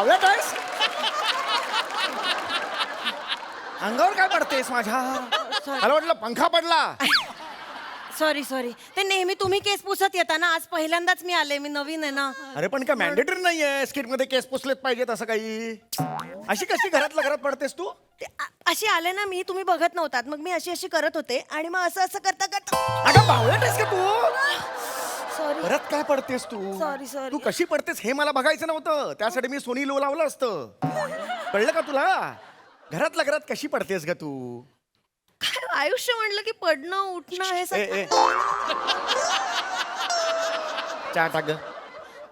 बावळट आहेस? अंगावर काय पडतेस माझ्या? मला वाटलं पंखा पडला. Sorry sorry. ते नेहमी तुम्ही केस पुसत येता ना, आज पहिल्यांदाच मी आले, मी नवीन आहे ना. अरे पण काय मॅन्डेटरी नाहीये स्किट मध्ये केस पुसलेच पाहिजेत असं काही. अशी कशी घरातल्या घरात पडतेस तू? अशी आले ना मी, तुम्ही बघत नव्हतात, मग मी अशी अशी करत होते आणि मग असं असं करता करता. अगं बावळट आहेस का तू? सॉरी परत काय पडतेस तू? Sorry, sorry. तू कशी पडतेस हे मला बघायचं नव्हतं. त्यासाठी मी सोनी लो लावलं असतं. कळलं का तुला? घरातल्या घरात कशी पडतेस ग तू? काय आयुष्य म्हणलं की पडणं उठणं हे ए, सगळं. ए. चहा टाक ग.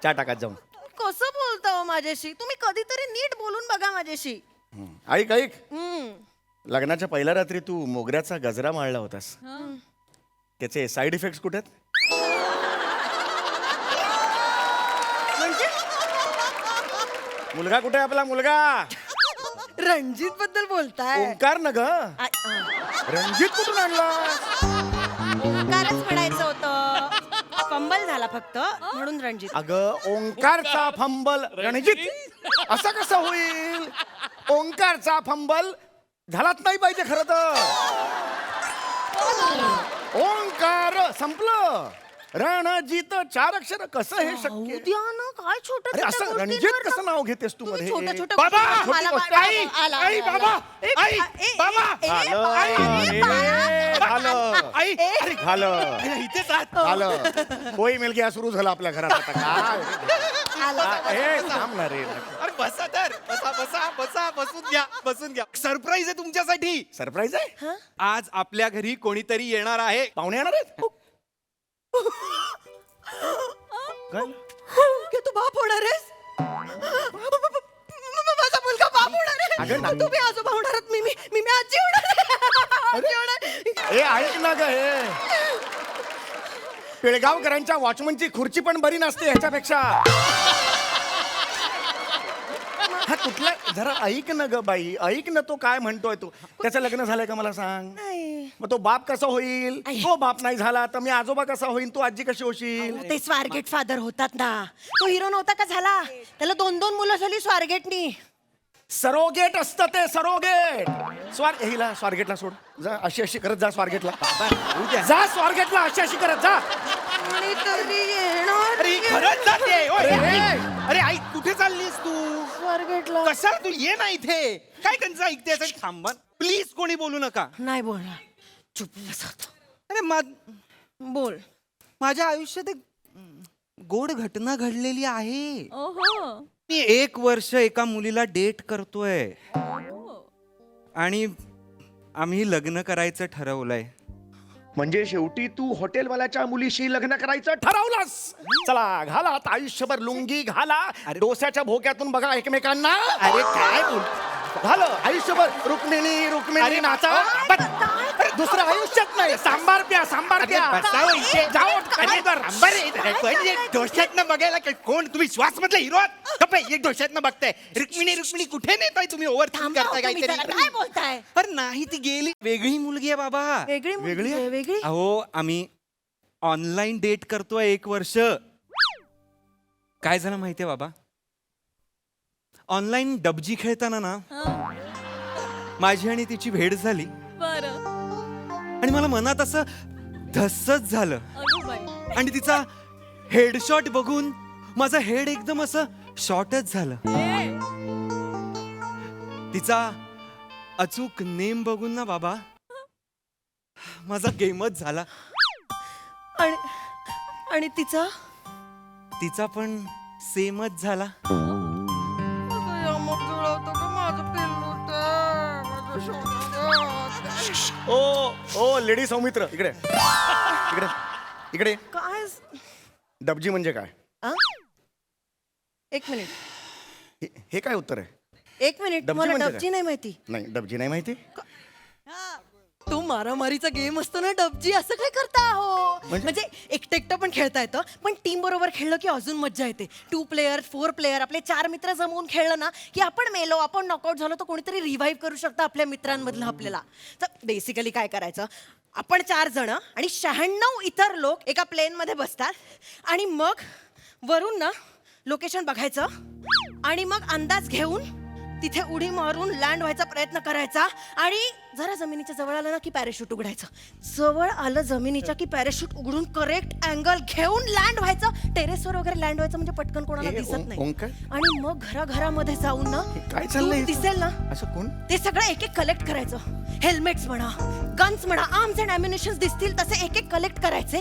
चहा टाकात जाऊन. कसं बोलता हो माझ्याशी? तुम्ही कधीतरी नीट बोलून बघा माझ्याशी. ऐक ऐक. हम्म. लग्नाच्या पहिल्या रात्री तू मोगऱ्याचा गजरा माळला होतास. त्याचे साईड इफेक्ट्स कुठे आहेत? म्हणजे मुलगा कुठे आहे आपला मुलगा? रणजित बद्दल बोलताय? ओंकार न ग. रणजित कुठून आणला? ओंकारच म्हणायचं होतं. फंबल झाला फक्त म्हणून रणजित. अगं ओंकारचा फंबल रणजित असं कसं होईल? ओंकारचा फंबल झालाच नाही पाहिजे खरं तर. ओंकार संपलं. रणजित 4 अक्षर कसं हे शक्य? द्या ना, काय छोटं अरे असं छोटं रणजित गोष्टींवर कसं नाव घेतेस तू मध्ये? छोटं छोटं बाबा! गोष्टी- छोटी मला- गोष्ट. मला- आई! आला- आई, आला- बाबा! ए, आई! ए, बाबा! ए, झालं. बाळा, ए, बाळा. झालं. आई अरे झालं. इथेच आहात. झालं. कोई मिल गया सुरू झालं आपल्या घरात आता काय? आला. हे थांब ना रे. अरे बसा तर बसा बसा बसा बसून घ्या बसून घ्या. सरप्राईज आहे तुमच्यासाठी. सरप्राईज आहे? आज आपल्या घरी कोणीतरी येणार आहे. पाहुणे येणार आहेत? काय? की तू बाप होणार आहेस? माझा मुलगा बाप होणार अगं आहे. नाही. तुम्ही आजोबा होणार आहात, मी आजी होणार आहे. आजी होणार. हे ऐक ना ग हे. पिळगावकरांच्या वॉचमनची खुर्ची पण बरी नसते ह्याच्यापेक्षा. हा कुठला जरा ऐक ना ग बाई, ऐक ना तो काय म्हणतोय तू. त्याचं लग्न झालंय का मला सांग. नाही. मग तो बाप कसा होईल? आई. तो बाप नाही झाला तर मी आजोबा कसा होईल? तू आजी कशी होशील? ते स्वारगेट फादर होतात ना. तो हिरो नव्हता का झाला? त्याला 2-2 मुलं झाली स्वारगेटनी. सरोगेट असतं ते सरोगेट. हिला स्वारगेटला सोड. जा अशी अशी करत जा स्वारगेटला. जा स्वारगेटला अशी अशी करत जा. कोणीतरी येणार. अरे खरंच जाते. ओय, अरे. अरे आई कुठे चाललीस तू? स्वारगेटला. कशाला तू ये ना इथे. काय त्यांचं ऐकतेस? थांबा प्लीज, कोणी बोलू नका. नाही बोलणार. चुप बसत. अरे बोल. माझ्या आयुष्यात एक गोड घटना घडलेली आहे. मी 1 वर्ष एका मुलीला डेट करतोय आणि आम्ही लग्न करायचं ठरवलंय. म्हणजे शेवटी तू हॉटेलवाल्याच्या मुलीशी लग्न करायचं ठरवलंस. चला घाला आता आयुष्यभर लुंगी घाला. डोस्याच्या भोक्यातून बघा एकमेकांना. अरे काय बोल झालं आयुष्यभर रुक्मिणी रुक्मिणी अरे नाचा. पण- दुसरं आयुष्यात नाही. सांबार प्या सांबार प्या. बसावं इथे. जाओ काय कर. डोशातनं बघायला काय कोण तुम्ही? श्वास मधले हिरो एक डोशातनं बघताय. रुक्मिणी रुक्मिणी कुठे नेताय तुम्ही? ओव्हर थांबा हो करताय तुम्ही जरा. काहीतरी. काय बोलताय? अरे नाही ती गेली. वेगळी मुलगी आहे बाबा. वेगळी वेगळी आहे? वेगळी. अहो आम्ही ऑनलाईन डेट करतोय 1 वर्ष. काय झालं माहितीये बाबा? ऑनलाईन डबजी खेळताना ना माझी आणि तिची भेट झाली आणि मला मनात असं धस्सच झालं आणि तिचा हेडशॉट बघून माझं हेड एकदम असं शॉर्टच झालं. तिचा अचूक नेम बघून ना बाबा माझा गेमच झाला. आणि तिचा तिचा पण सेमच झाला. ओ ओ लेडी सौमित्र इकडे इकडे इकडे. काय? डबजी म्हणजे काय? आ? एक मिनिट. हे काय उत्तर आहे? एक मिनिट. डबजी मला म्हणजे डबजी काय? नाही माहिती. नाही डबजी नाही माहिती. तो मारामारीचा गेम असतो ना डबजी, असं काय करता हो? म्हणजे एकटं एकटं पण खेळता येतं, पण टीम बरोबर खेळलं की अजून मज्जा येते. 2 प्लेयर 4 प्लेयर आपले 4 मित्र जमवून खेळलं ना की आपण मेलो, आपण नॉकआउट झालो तर कोणीतरी रिव्हाइव्ह करू शकतं आपल्या मित्रांमधलं आपल्याला. तर बेसिकली काय करायचं, आपण 4 जण आणि 96 इतर लोक एका प्लेन मध्ये बसतात आणि मग वरून ना लोकेशन बघायचं आणि मग अंदाज घेऊन तिथे उडी मारून लँड व्हायचा प्रयत्न करायचा आणि जरा जमिनीच्या जवळ आलं ना की पॅराशूट उघडायचं. जवळ आलं जमिनीच्या की पॅराशूट उघडून करेक्ट अँगल घेऊन लँड व्हायचं. टेरेसवर वगैरे लँड व्हायचं म्हणजे पटकन कोणाला दिसत नाही. ओंकार? आणि मग घराघरामध्ये जाऊन ना काय चाललंय? दूर दिसेल ना असं कोण? ते सगळं एक एक कलेक्ट करायचं. हेल्मेट्स म्हणा, गन्स म्हणा, आर्म्स अँड ॲम्युनिशन दिसतील तसे एक एक कलेक्ट करायचे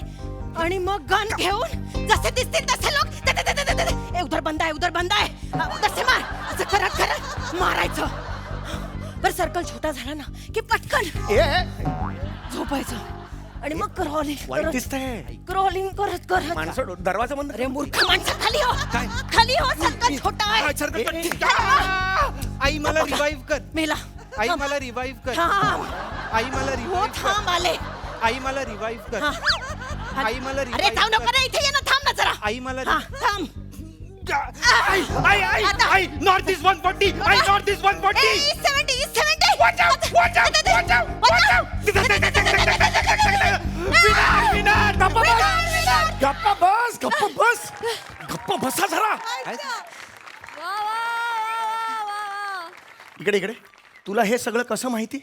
आणि मग गन घेऊन जसे दिसतील तसे लोक उधर बंदा आहे, उधर बंदा आहे, तसे मार, असं करत करत मारायचं. बरं सर्कल छोटा झाला ना की पटकन झोपायचं आणि मग वाईट दिसतंय. क्रॉलिंग करत करत. माणसं दरवाजा बंद. अरे मूर्ख माणसं, खाली हो, खाली हो, सर्कल छोटा आहे. आई मला रिवाईव्ह कर. मेला. आई मला रिवाईव्ह कर. थांब. आई मला हो रिवाईव्ह कर. थांब आले. आई मला रिवाईव्ह कर. हा. आई मला अरे revive थांब नको कर. ना, इथे ये ना, थांब ना जरा. आई मला हा, थांब. आई नॉर्थ इस्ट 140. आई north east 140. East 70, East 70. Watch out, watch out, watch out, watch out. विनार, गप्पा बस. गप्पा बस, गप्पा बस. गप्पा बसा जरा. इकडे इकडे. तुला हे सगळं कसं माहिती?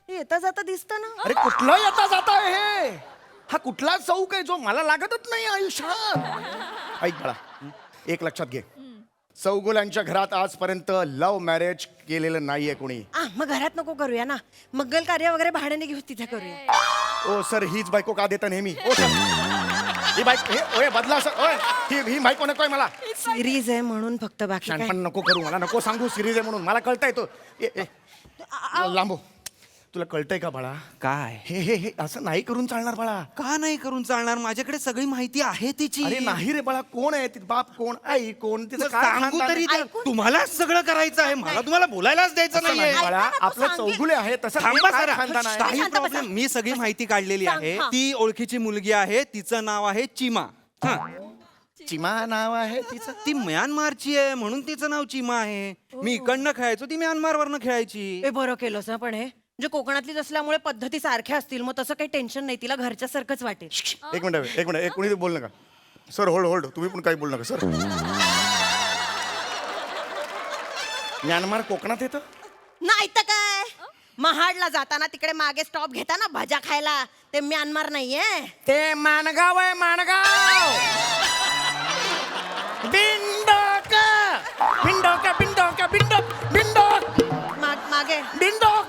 येता जाता दिसत ना. अरे कुठला येता जाता हे? हा कुठला चौक आहे जो मला लागतच नाही आयुष्यात? ऐक बाळा, एक लक्षात घे. चौगुल्यांच्या घरात आजपर्यंत लव्ह मॅरेज केलेलं नाहीये कोणी. मग घरात नको करूया ना, मंगल कार्य वगैरे भाड्याने घेऊ, तिथे करूया. ओ सर, हीच बायको का देता नेहमी? ओ सर, ही बायको, हे ओय बदला सर. ओय ही बायको नकोय मला. सिरीज आहे म्हणून फक्त, बाकी काय. पण नको करू, मला नको सांगू सिरीज आहे म्हणून. मला कळतंय तो. लांबो. तुला कळतंय का बाळा? काय हे हे हे असं नाही करून चालणार बाळा. का नाही करून चालणार? माझ्याकडे सगळी माहिती आहे तिची. अरे नाही रे बाळा, कोण आहे ती? बाप कोण, आई कोण, तिचं काय सांगू खानदान तरी आहे? द्या. तुम्हालाच सगळं करायचं आहे, मला तुम्हाला बोलायलाच द्यायचं असं नाही नाहीये. बाळा, ऐका ना, तू आपलं सांगेल. चौगुले आहे तसं थांबा काय जरा. खानदान आहे? काही शांत बसा. प्रॉब्लेम. मी सगळी माहिती काढलेली सांग, आहे. हा. ती ओळखीची मुलगी आहे, तिचं नाव आहे चिमा. हा. चिमा नाव आहे तिचं. ती म्यानमारची आहे म्हणून तिचं नाव चिमा आहे. मी इकडनं खेळायचो, ती म्यानमार वरनं खेळायची. हे बरं केलंस ना, पण हे म्हणजे कोकणातलीच असल्यामुळे पद्धती सारख्या असतील, मग तसं काही टेन्शन नाही, तिला घरच्या सारखंच वाटेल. एक मिनिट एक कोणी बोल नका सर. होल्ड. तुम्ही पण काही बोल नका सर. म्यानमार कोकणात येतं? नाही तर काय, महाडला जाताना तिकडे मागे स्टॉप घेता ना भाज्या खायला, ते म्यानमार नाहीये. ते माणगाव आहे, माणगाव. बिंडोक बिंडोक बिंडोक बिंडोक बिंडोक मागे बिंडोक.